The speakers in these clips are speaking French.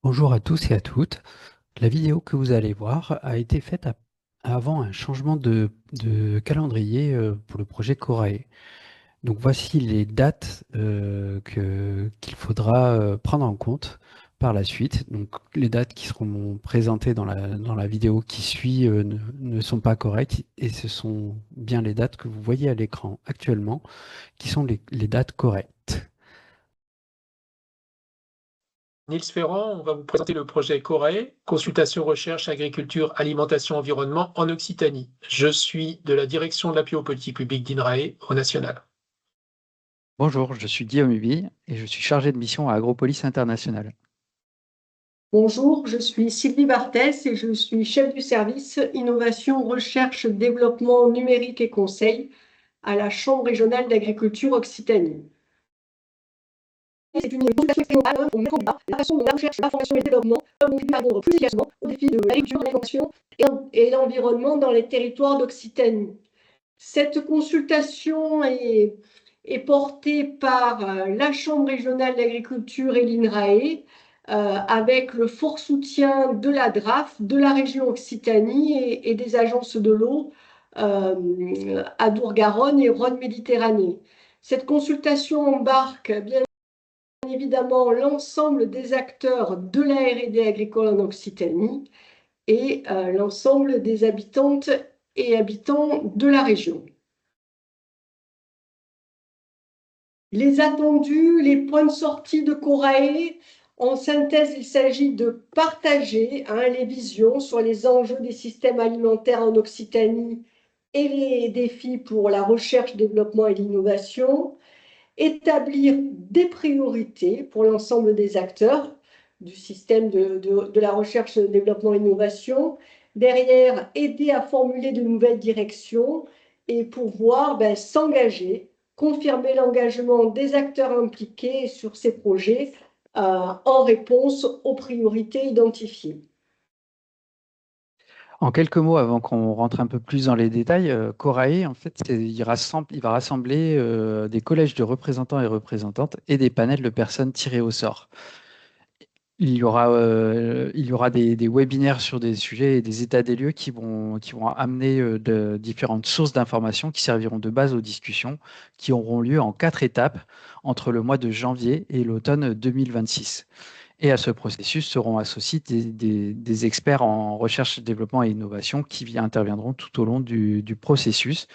Bonjour à tous et à toutes. La vidéo que vous allez voir a été faite avant un changement de calendrier pour le projet Corae. Donc voici les dates qu'il faudra prendre en compte par la suite. Donc les dates qui seront présentées dans la vidéo qui suit ne sont pas correctes et ce sont bien les dates que vous voyez à l'écran actuellement qui sont les dates correctes. Niels Ferrand, on va vous présenter le projet Corée, consultation, recherche, agriculture, alimentation, environnement en Occitanie. Je suis de la direction de l'appui aux politiques publiques d'INRAE au national. Bonjour, je suis Guillaume Huby et je suis chargé de mission à Agropolis International. Bonjour, je suis Sylvie Barthès et je suis chef du service Innovation, Recherche, Développement numérique et Conseil à la Chambre régionale d'agriculture Occitanie. C'est une consultation extrêmement pour mettre en débat la façon dont la recherche, la formation et le développement peuvent contribuer à répondre plus efficacement aux défis de l'agriculture, de l'alimentation et l'environnement dans les territoires d'Occitanie. Cette consultation est portée par la Chambre régionale d'agriculture et l'INRAE, avec le fort soutien de la DRAF, de la région Occitanie et des agences de l'eau Adour-Garonne et Rhône-Méditerranée. Cette consultation embarque bien évidemment l'ensemble des acteurs de la R&D agricole en Occitanie et l'ensemble des habitantes et habitants de la région. Les attendus, les points de sortie de Corae, en synthèse, il s'agit de partager les visions sur les enjeux des systèmes alimentaires en Occitanie et les défis pour la recherche, développement et l'innovation, établir des priorités pour l'ensemble des acteurs du système de la recherche, développement et innovation, derrière aider à formuler de nouvelles directions et pouvoir s'engager, confirmer l'engagement des acteurs impliqués sur ces projets en réponse aux priorités identifiées. En quelques mots, avant qu'on rentre un peu plus dans les détails, Corae, en fait, il va rassembler des collèges de représentants et représentantes et des panels de personnes tirées au sort. Il y aura des webinaires sur des sujets et des états des lieux qui vont amener de différentes sources d'informations qui serviront de base aux discussions, qui auront lieu en 4 étapes entre le mois de janvier et l'automne 2026. Et à ce processus seront associés des experts en recherche, développement et innovation qui interviendront tout au long du processus,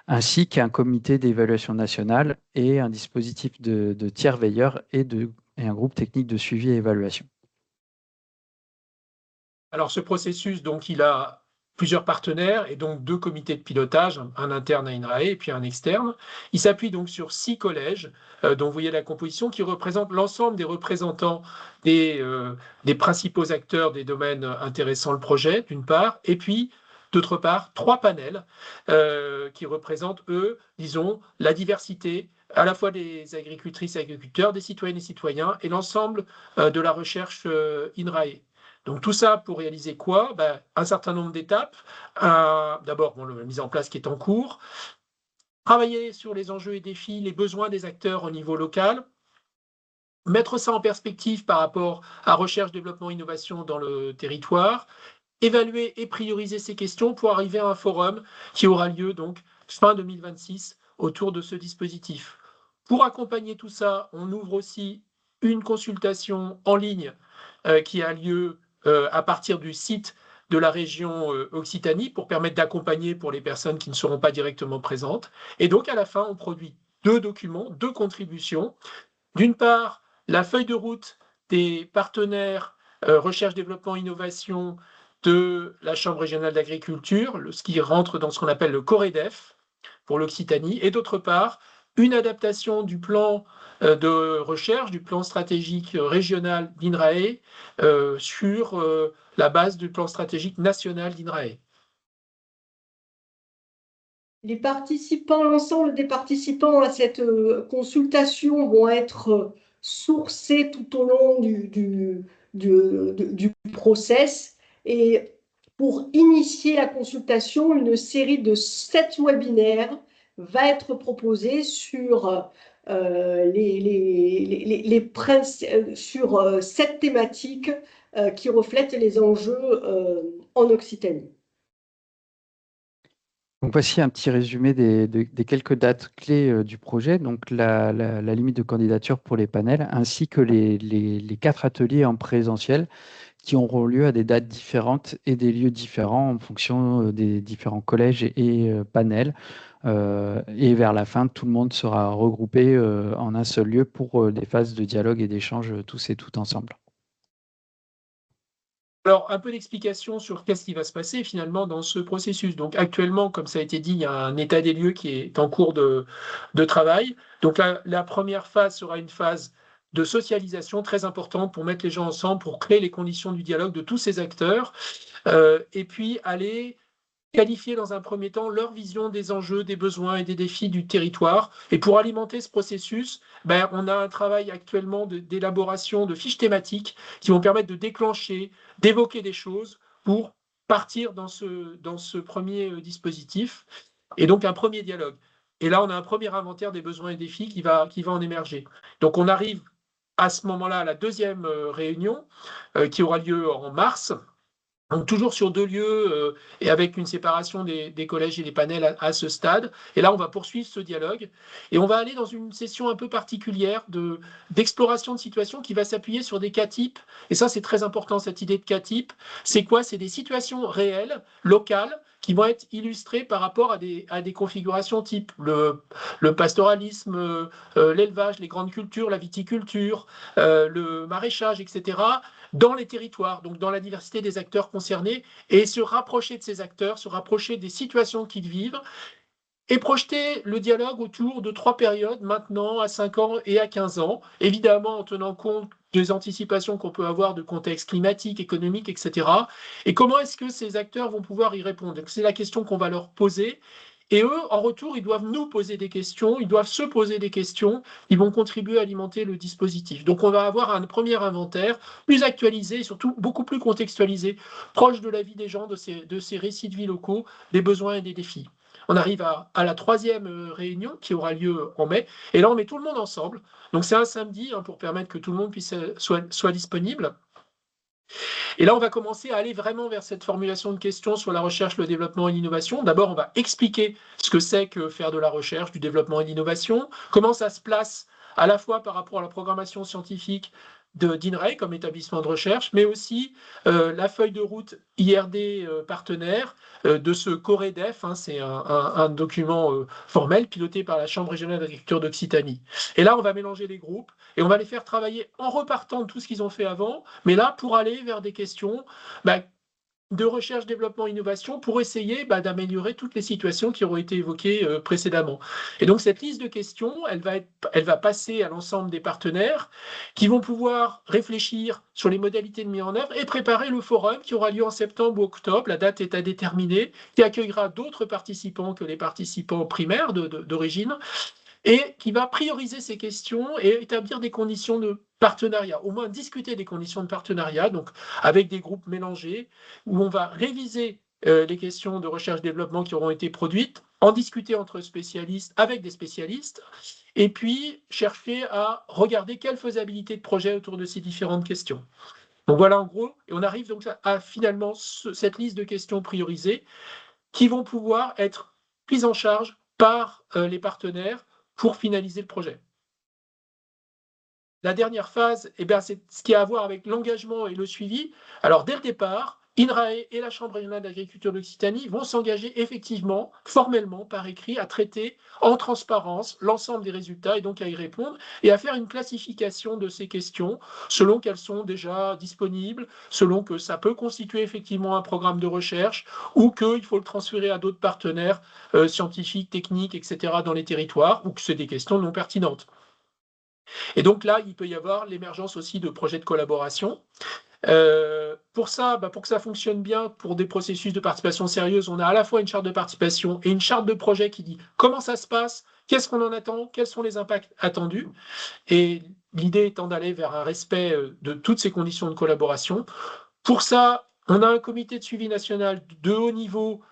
ainsi qu'un comité d'évaluation nationale et un dispositif de tiers veilleurs et un groupe technique de suivi et évaluation. Alors ce processus, donc, il a plusieurs partenaires et donc 2 comités de pilotage, un interne à INRAE et puis un externe. Il s'appuie donc sur 6 collèges, dont vous voyez la composition, qui représentent l'ensemble des représentants des principaux acteurs des domaines intéressant le projet, d'une part, et puis d'autre part, 3 panels qui représentent, eux, disons, la diversité à la fois des agricultrices et agriculteurs, des citoyennes et citoyens, et l'ensemble de la recherche INRAE. Donc tout ça pour réaliser quoi? Un certain nombre d'étapes. D'abord, la mise en place qui est en cours. Travailler sur les enjeux et défis, les besoins des acteurs au niveau local. Mettre ça en perspective par rapport à recherche, développement, innovation dans le territoire. Évaluer et prioriser ces questions pour arriver à un forum qui aura lieu donc fin 2026 autour de ce dispositif. Pour accompagner tout ça, on ouvre aussi une consultation en ligne qui a lieu à partir du site de la région Occitanie pour permettre d'accompagner pour les personnes qui ne seront pas directement présentes. Et donc, à la fin, on produit 2 documents, 2 contributions. D'une part, la feuille de route des partenaires recherche, développement, innovation de la Chambre régionale d'agriculture, ce qui rentre dans ce qu'on appelle le COREDEF pour l'Occitanie, et d'autre part, une adaptation du plan de recherche, du plan stratégique régional d'INRAE sur la base du plan stratégique national d'INRAE. Les participants, l'ensemble des participants à cette consultation vont être sourcés tout au long du process. Et pour initier la consultation, une série de 7 webinaires va être proposée sur sur 7 thématiques qui reflètent les enjeux en Occitanie. Donc voici un petit résumé des quelques dates clés du projet, donc la limite de candidature pour les panels, ainsi que les 4 ateliers en présentiel qui auront lieu à des dates différentes et des lieux différents en fonction des différents collèges et panels. Et vers la fin, tout le monde sera regroupé en un seul lieu pour des phases de dialogue et d'échange tous et toutes ensemble. Alors, un peu d'explication sur qu'est-ce qui va se passer finalement dans ce processus. Donc, actuellement, comme ça a été dit, il y a un état des lieux qui est en cours de travail. Donc, la première phase sera une phase de socialisation très importante pour mettre les gens ensemble, pour créer les conditions du dialogue de tous ces acteurs, et puis aller qualifier dans un premier temps leur vision des enjeux, des besoins et des défis du territoire. Et pour alimenter ce processus, on a un travail actuellement d'élaboration de fiches thématiques qui vont permettre de déclencher, d'évoquer des choses pour partir dans ce premier dispositif. Et donc un premier dialogue. Et là, on a un premier inventaire des besoins et défis qui va en émerger. Donc on arrive à ce moment-là à la deuxième réunion qui aura lieu en mars. Donc toujours sur 2 lieux et avec une séparation des collèges et des panels à ce stade. Et là, on va poursuivre ce dialogue et on va aller dans une session un peu particulière d'exploration de situations qui va s'appuyer sur des cas types. Et ça, c'est très important, cette idée de cas type. C'est quoi? C'est des situations réelles, locales, qui vont être illustrées par rapport à des configurations types. Le pastoralisme, l'élevage, les grandes cultures, la viticulture, le maraîchage, etc., dans les territoires, donc dans la diversité des acteurs concernés, et se rapprocher de ces acteurs, se rapprocher des situations qu'ils vivent, et projeter le dialogue autour de 3 périodes, maintenant, à 5 ans et à 15 ans, évidemment en tenant compte des anticipations qu'on peut avoir de contexte climatique, économique, etc. Et comment est-ce que ces acteurs vont pouvoir y répondre? C'est la question qu'on va leur poser. Et eux, en retour, ils doivent nous poser des questions, ils doivent se poser des questions, ils vont contribuer à alimenter le dispositif. Donc on va avoir un premier inventaire plus actualisé, et surtout beaucoup plus contextualisé, proche de la vie des gens, de ces récits de vie locaux, des besoins et des défis. On arrive à la 3e réunion qui aura lieu en mai, et là on met tout le monde ensemble. Donc c'est un samedi pour permettre que tout le monde soit disponible. Et là, on va commencer à aller vraiment vers cette formulation de questions sur la recherche, le développement et l'innovation. D'abord, on va expliquer ce que c'est que faire de la recherche, du développement et de l'innovation, comment ça se place à la fois par rapport à la programmation scientifique d'INRAE comme établissement de recherche, mais aussi la feuille de route IRD partenaire de ce COREDEF, c'est un document formel piloté par la Chambre régionale d'agriculture d'Occitanie. Et là, on va mélanger les groupes et on va les faire travailler en repartant de tout ce qu'ils ont fait avant, mais là, pour aller vers des questions de recherche, développement, innovation, pour essayer d'améliorer toutes les situations qui auront été évoquées précédemment. Et donc cette liste de questions, elle va passer à l'ensemble des partenaires qui vont pouvoir réfléchir sur les modalités de mise en œuvre et préparer le forum qui aura lieu en septembre ou octobre, la date est à déterminer, qui accueillera d'autres participants que les participants primaires d'origine, et qui va prioriser ces questions et établir des conditions de partenariat, au moins discuter des conditions de partenariat, donc avec des groupes mélangés, où on va réviser les questions de recherche-développement qui auront été produites, en discuter entre spécialistes, avec des spécialistes, et puis chercher à regarder quelle faisabilité de projet autour de ces différentes questions. Donc voilà en gros, et on arrive donc à finalement cette liste de questions priorisées qui vont pouvoir être prises en charge par les partenaires pour finaliser le projet. La dernière phase, c'est ce qui a à voir avec l'engagement et le suivi. Alors, dès le départ, INRAE et la Chambre régionale d'agriculture d'Occitanie vont s'engager effectivement, formellement, par écrit, à traiter en transparence l'ensemble des résultats et donc à y répondre et à faire une classification de ces questions selon qu'elles sont déjà disponibles, selon que ça peut constituer effectivement un programme de recherche ou qu'il faut le transférer à d'autres partenaires scientifiques, techniques, etc. dans les territoires ou que c'est des questions non pertinentes. Et donc là, il peut y avoir l'émergence aussi de projets de collaboration. Pour que ça fonctionne bien, pour des processus de participation sérieuse, on a à la fois une charte de participation et une charte de projet qui dit comment ça se passe, qu'est-ce qu'on en attend, quels sont les impacts attendus. Et l'idée étant d'aller vers un respect de toutes ces conditions de collaboration. Pour ça, on a un comité de suivi national de haut niveau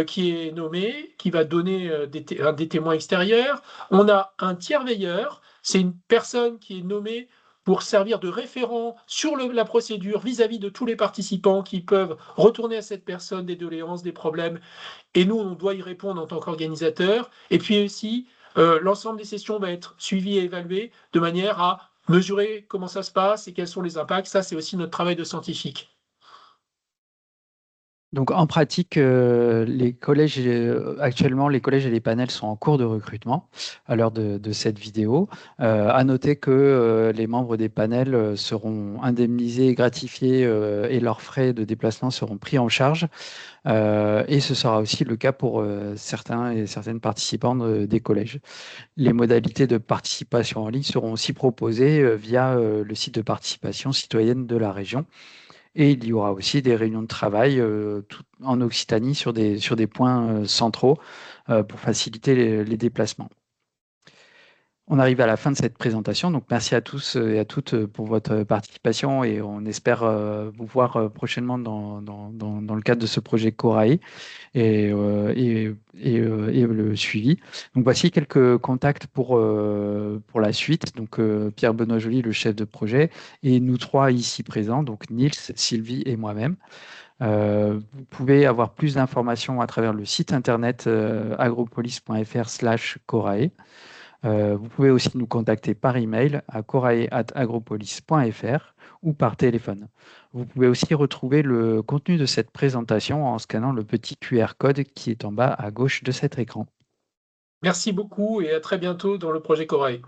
qui est nommé, qui va donner des témoins extérieurs. On a un tiers veilleur c'est une personne qui est nommée pour servir de référent sur la procédure vis-à-vis de tous les participants qui peuvent retourner à cette personne des doléances, des problèmes, et nous, on doit y répondre en tant qu'organisateur. Et puis aussi, l'ensemble des sessions va être suivi et évalué de manière à mesurer comment ça se passe et quels sont les impacts. Ça, c'est aussi notre travail de scientifique. Donc en pratique, actuellement, les collèges et les panels sont en cours de recrutement à l'heure de cette vidéo. À noter que les membres des panels seront indemnisés et gratifiés et leurs frais de déplacement seront pris en charge. Et ce sera aussi le cas pour certains et certaines participants des collèges. Les modalités de participation en ligne seront aussi proposées via le site de participation citoyenne de la région. Et il y aura aussi des réunions de travail en Occitanie sur des points centraux pour faciliter les déplacements. On arrive à la fin de cette présentation, donc merci à tous et à toutes pour votre participation et on espère vous voir prochainement dans le cadre de ce projet Corae et le suivi. Donc voici quelques contacts pour la suite. Donc Pierre Benoît Joly, le chef de projet, et nous trois ici présents, donc Nils, Sylvie et moi-même. Vous pouvez avoir plus d'informations à travers le site internet agropolis.fr/Corae. Vous pouvez aussi nous contacter par email à corae@agropolis.fr ou par téléphone. Vous pouvez aussi retrouver le contenu de cette présentation en scannant le petit QR code qui est en bas à gauche de cet écran. Merci beaucoup et à très bientôt dans le projet Corail.